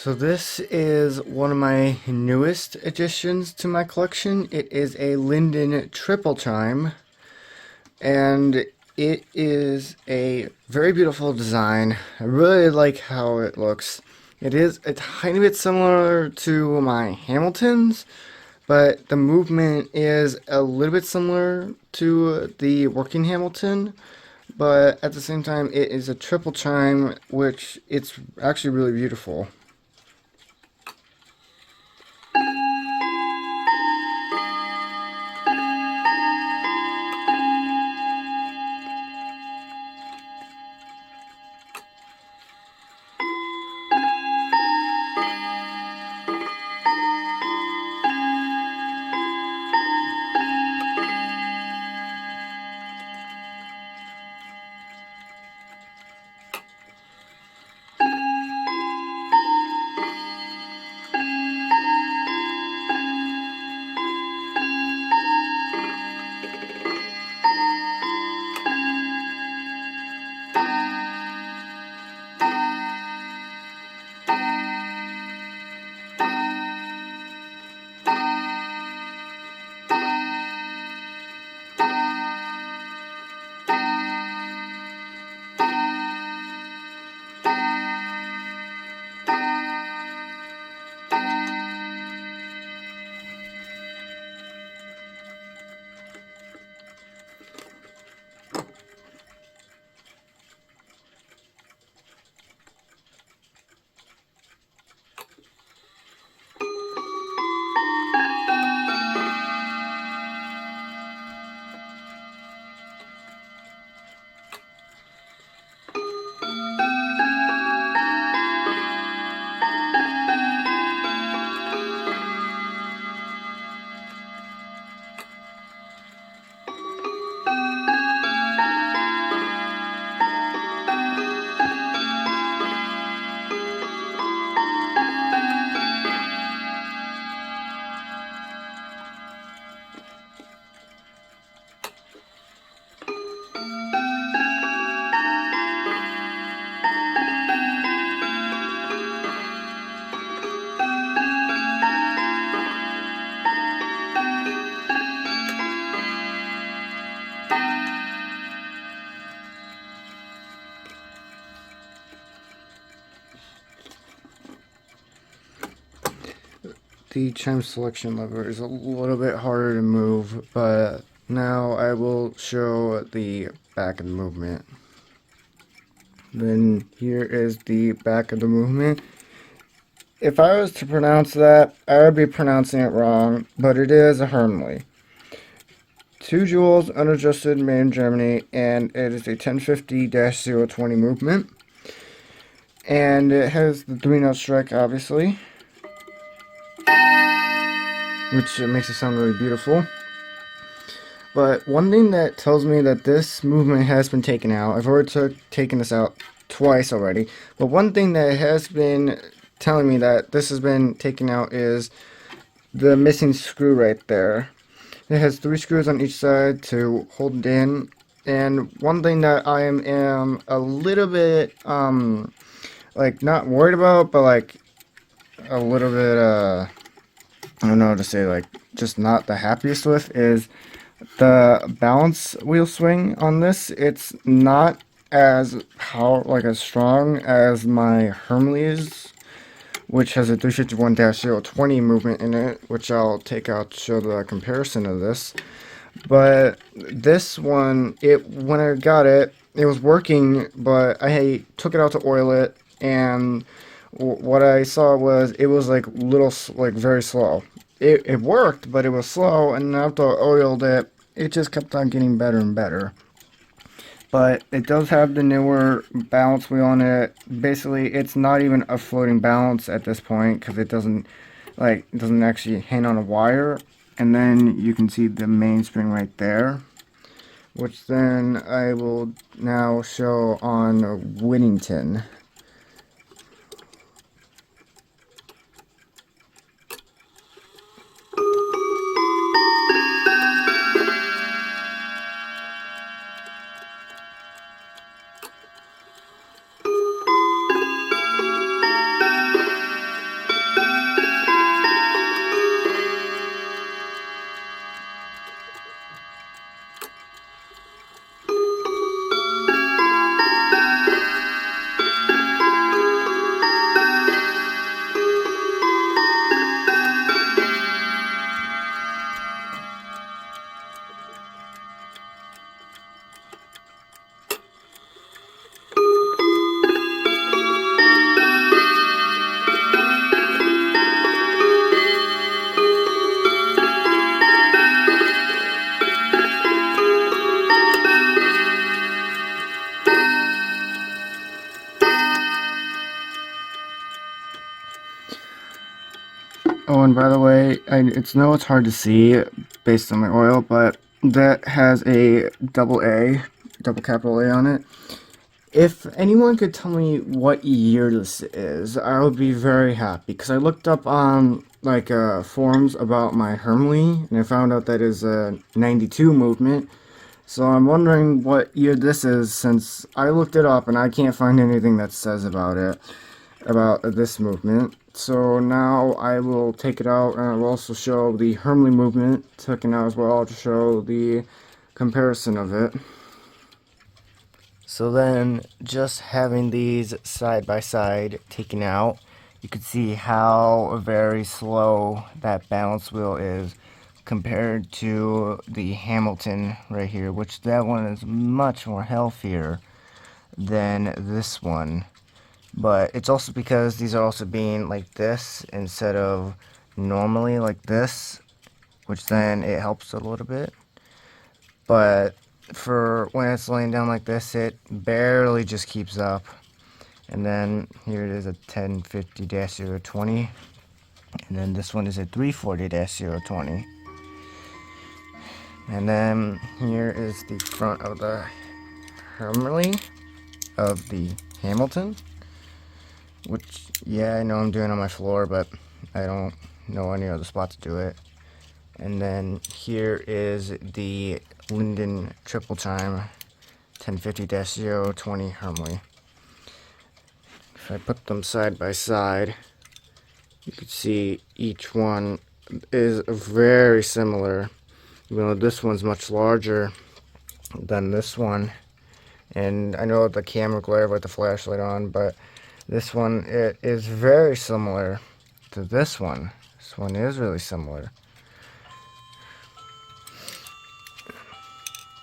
So this is one of my newest additions to my collection. It is a Linden triple chime, and it is a very beautiful design. I really like how it looks. It is a tiny bit similar to my Hamiltons, but the movement is a little bit similar to the working Hamilton. But at the same time, it is a triple chime, which it's actually really beautiful. The chime selection lever is a little bit harder to move, but now I will show the back of the movement. Then here is the back of the movement. If I was to pronounce that, I would be pronouncing it wrong, but it is a Hermley. 2 joules, unadjusted, made in Germany, and it is a 1050-020 movement. And it has the 3-note strike, obviously, which makes it sound really beautiful. But one thing that tells me that this movement has been taken out, I've already taken this out twice already, but one thing that has been telling me that this has been taken out is the missing screw right there. It has 3 screws on each side to hold it in, and one thing that I am a little bit, like, not worried about, but like, a little bit, I don't know how to say, like, just not the happiest with is the balance wheel swing on this. It's not as as strong as my Hermleys, which has a 351-020 movement in it, which I'll take out to show the comparison of this. But this one, when I got it, it was working, but I took it out to oil it, and what I saw was it was like very slow. It worked, but it was slow, and after I oiled it, it just kept on getting better and better. But it does have the newer balance wheel on it. Basically, it's not even a floating balance at this point because it doesn't actually hang on a wire. And then you can see the mainspring right there, which then I will now show on Whittington. Oh, and by the way, it's hard to see based on my oil, but that has a double A, double capital A on it. If anyone could tell me what year this is, I would be very happy. Because I looked up on like forums about my Hermley, and I found out that is a '92 movement. So I'm wondering what year this is, since I looked it up and I can't find anything that says about it, about this movement. So now I will take it out, and I will also show the Hermley movement taken out as well to show the comparison of it. So then, just having these side by side taken out, you can see how very slow that balance wheel is compared to the Hamilton right here, which that one is much more healthier than this one. But it's also because these are also being like this instead of normally like this, which then it helps a little bit. But for when it's laying down like this, it barely just keeps up. And then here it is a 1050-020, and then this one is a 340-020. And then here is the front of the Hermley of the Hamilton, which, yeah, I know I'm doing on my floor, but I don't know any other spot to do it. And then here is the Linden triple chime 1050-020 Hermley. If I put them side by side, you can see each one is very similar. Even though this one's much larger than this one. And I know the camera glare with the flashlight on, but this one, it is very similar to this one. This one is really similar.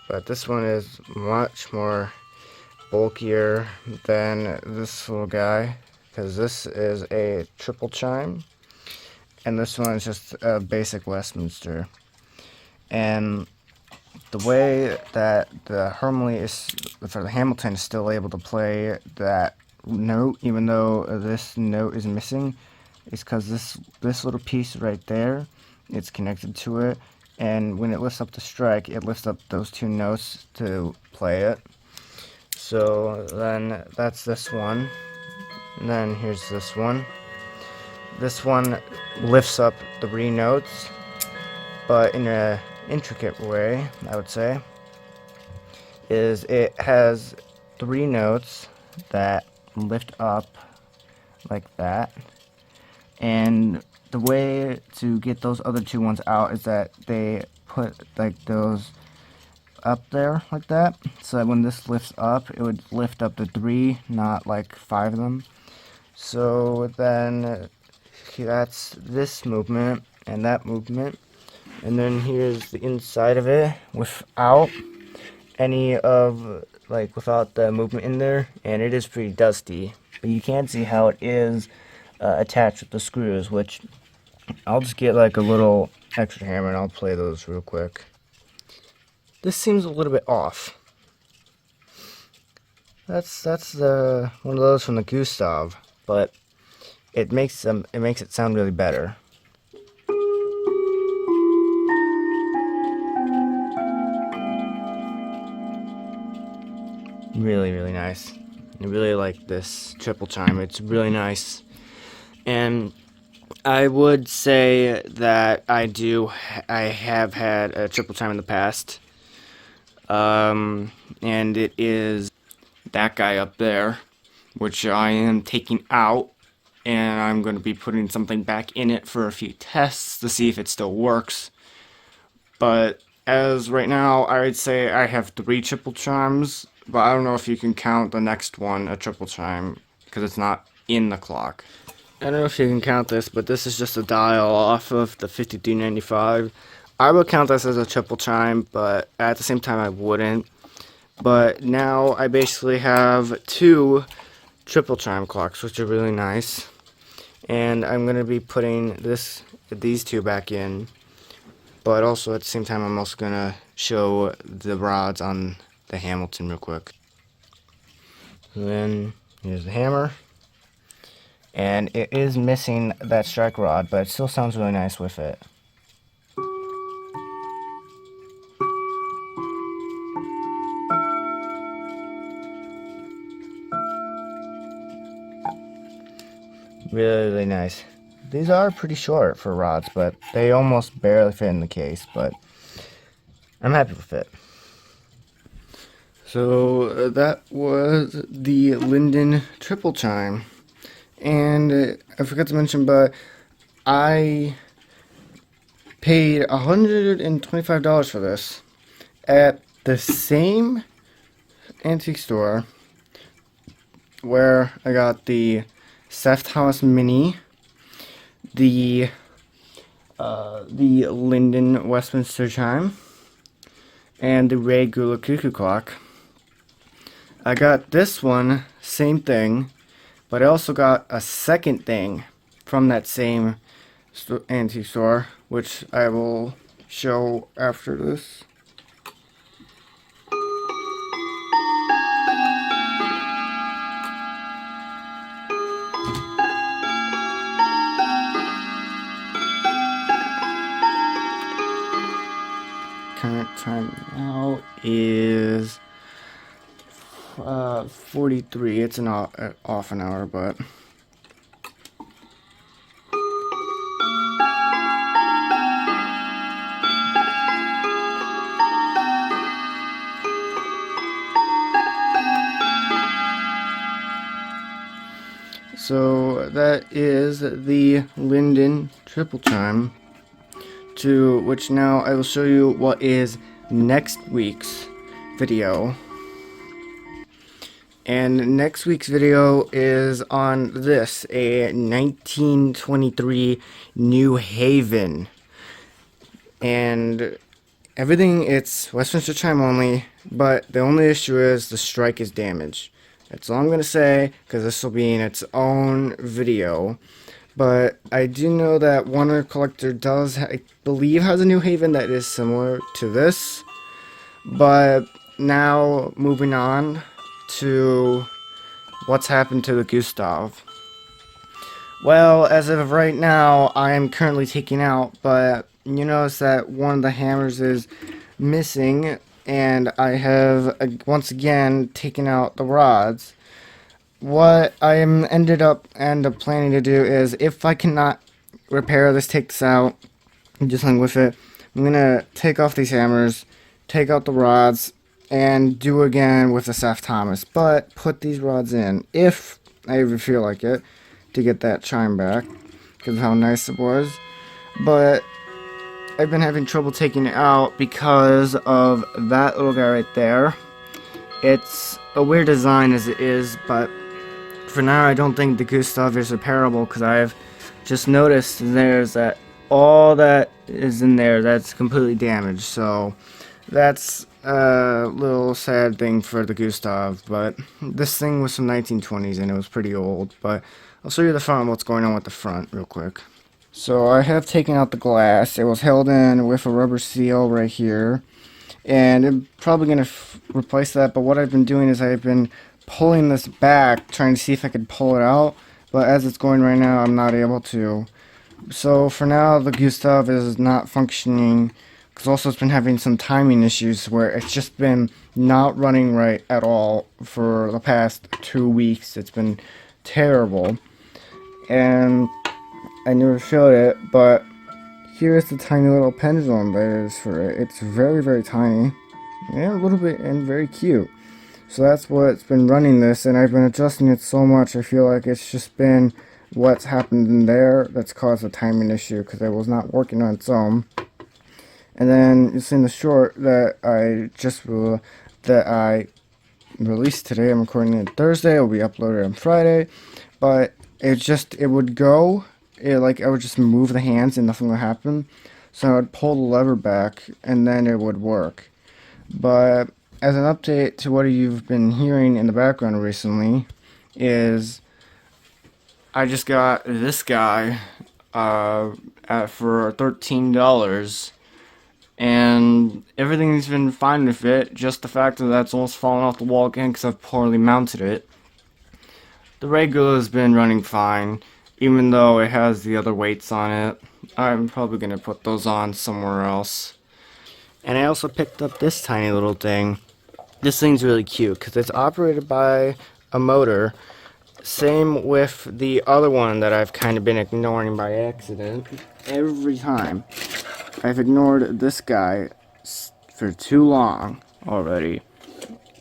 But this one is much more bulkier than this little guy, because this is a triple chime, and this one is just a basic Westminster. And the way that the Hermley is, for the Hamilton, is still able to play that note, even though this note is missing, is because this little piece right there, it's connected to it, and when it lifts up the strike, it lifts up those two notes to play it. So then that's this one, and then here's this one. This one lifts up the three notes, but in a intricate way, I would say, is it has three notes that lift up like that, and the way to get those other two ones out is that they put like those up there like that, so that when this lifts up, it would lift up the three, not like five of them. So then that's this movement and that movement. And then here's the inside of it without any of, like, without the movement in there, and it is pretty dusty. But you can see how it is attached with the screws, which I'll just get like a little extra hammer and I'll play those real quick. This seems a little bit off. That's the one of those from the Gustav, but it makes it sound really better. Really, really nice. I really like this triple chime. It's really nice. And I would say that I have had a triple chime in the past. And it is that guy up there, which I am taking out, and I'm going to be putting something back in it for a few tests to see if it still works. But as right now, I would say I have 3 triple chimes, but I don't know if you can count the next one a triple chime, because it's not in the clock. I don't know if you can count this, but this is just a dial off of the 5395. I would count this as a triple chime, but at the same time I wouldn't. But now I basically have 2 triple chime clocks, which are really nice. And I'm going to be putting these 2 back in. But also at the same time, I'm also going to show the rods on the Hamilton real quick. And then here's the hammer. and it is missing that strike rod, but it still sounds really nice with it. Really, really nice. These are pretty short for rods, but they almost barely fit in the case, but I'm happy with it. So that was the Linden triple chime. And I forgot to mention, but I paid $125 for this at the same antique store where I got the Seth House Mini, the Linden Westminster chime, and the Ray Gula Cuckoo Clock. I got this one, same thing, but I also got a second thing from that same antique store, which I will show after this. Current time now is 43. It's an off an hour, but so that is the Linden triple chime, to which now I will show you what is next week's video. And next week's video is on this, a 1923 New Haven. And everything, it's Westminster chime only, but the only issue is the strike is damaged. That's all I'm going to say, because this will be in its own video. But I do know that Warner Collector does, I believe, has a New Haven that is similar to this. But now, moving on to what's happened to the Gustav. Well, as of right now, I am currently taking out, but you notice that one of the hammers is missing, and I have once again taken out the rods. What I am ended up planning to do is, if I cannot repair this, take this out, and just hang with it, I'm gonna take off these hammers, take out the rods, and do again with the Seth Thomas, but put these rods in if I ever feel like it to get that chime back because of how nice it was. But I've been having trouble taking it out because of that little guy right there. It's a weird design as it is, but for now I don't think the Gustav is repairable, because I've just noticed there's that all that is in there that's completely damaged. So that's a little sad thing for the Gustav, but this thing was from 1920s and it was pretty old. But I'll show you the front and what's going on with the front real quick. So I have taken out the glass. It was held in with a rubber seal right here, and I'm probably going to replace that. But what I've been doing is I've been pulling this back, trying to see if I could pull it out, but as it's going right now, I'm not able to. So for now, the Gustav is not functioning, because also it's been having some timing issues where it's just been not running right at all for the past 2 weeks. It's been terrible, and I never showed it, but here's the tiny little pendulum that is for it. It's very, very tiny, and a little bit, and very cute. So that's what's been running this, and I've been adjusting it so much, I feel like it's just been what's happened in there that's caused a timing issue, because it was not working on its own. And then you see in the short that I released today. I'm recording it Thursday. It'll be uploaded on Friday. But it would go, like I would just move the hands and nothing would happen. So I would pull the lever back and then it would work. But as an update to what you've been hearing in the background recently is I just got this guy for $13. And everything's been fine with it, just the fact that that's almost fallen off the wall again because I've poorly mounted it. the regular has been running fine, even though it has the other weights on it. I'm probably going to put those on somewhere else. And I also picked up this tiny little thing. This thing's really cute because it's operated by a motor. Same with the other one that I've kind of been ignoring by accident. Every time. I've ignored this guy for too long already.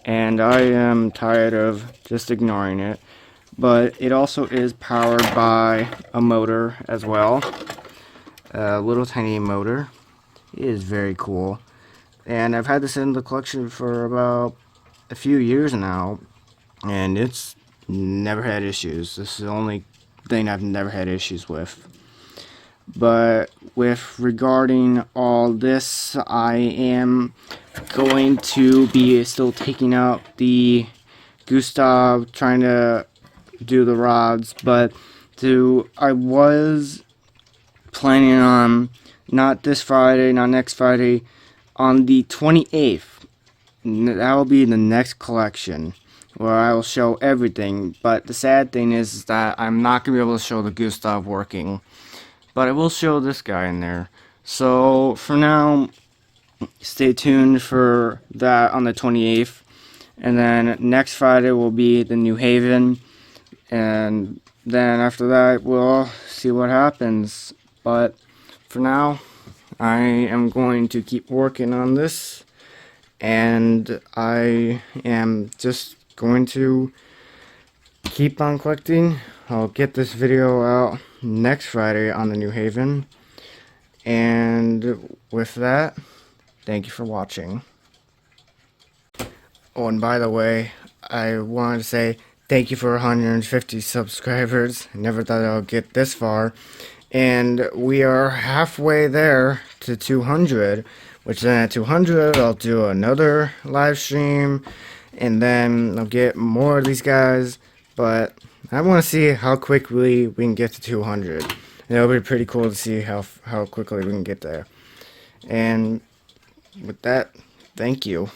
And I am tired of just ignoring it. But it also is powered by a motor as well. A little tiny motor. It is very cool. And I've had this in the collection for about a few years now. And it's never had issues. This is the only thing I've never had issues with. But with regarding all this, I am going to be still taking out the Gustav, trying to do the rods, but I was planning on not this Friday, not next Friday, on the 28th. That will be the next collection where I will show everything. But the sad thing is that I'm not going to be able to show the Gustav working. But I will show this guy in there. So for now, stay tuned for that on the 28th. And then next Friday will be the New Haven. And then after that, we'll see what happens. But for now, I am going to keep working on this. And I am just going to keep on collecting. I'll get this video out next Friday on the New Haven. And with that, thank you for watching. Oh, and by the way, I wanted to say thank you for 150 subscribers. I never thought I would get this far. And we are halfway there to 200, which then at 200 I'll do another live stream, and then I'll get more of these guys. But I want to see how quickly we can get to 200. And it'll be pretty cool to see how quickly we can get there. And with that, thank you.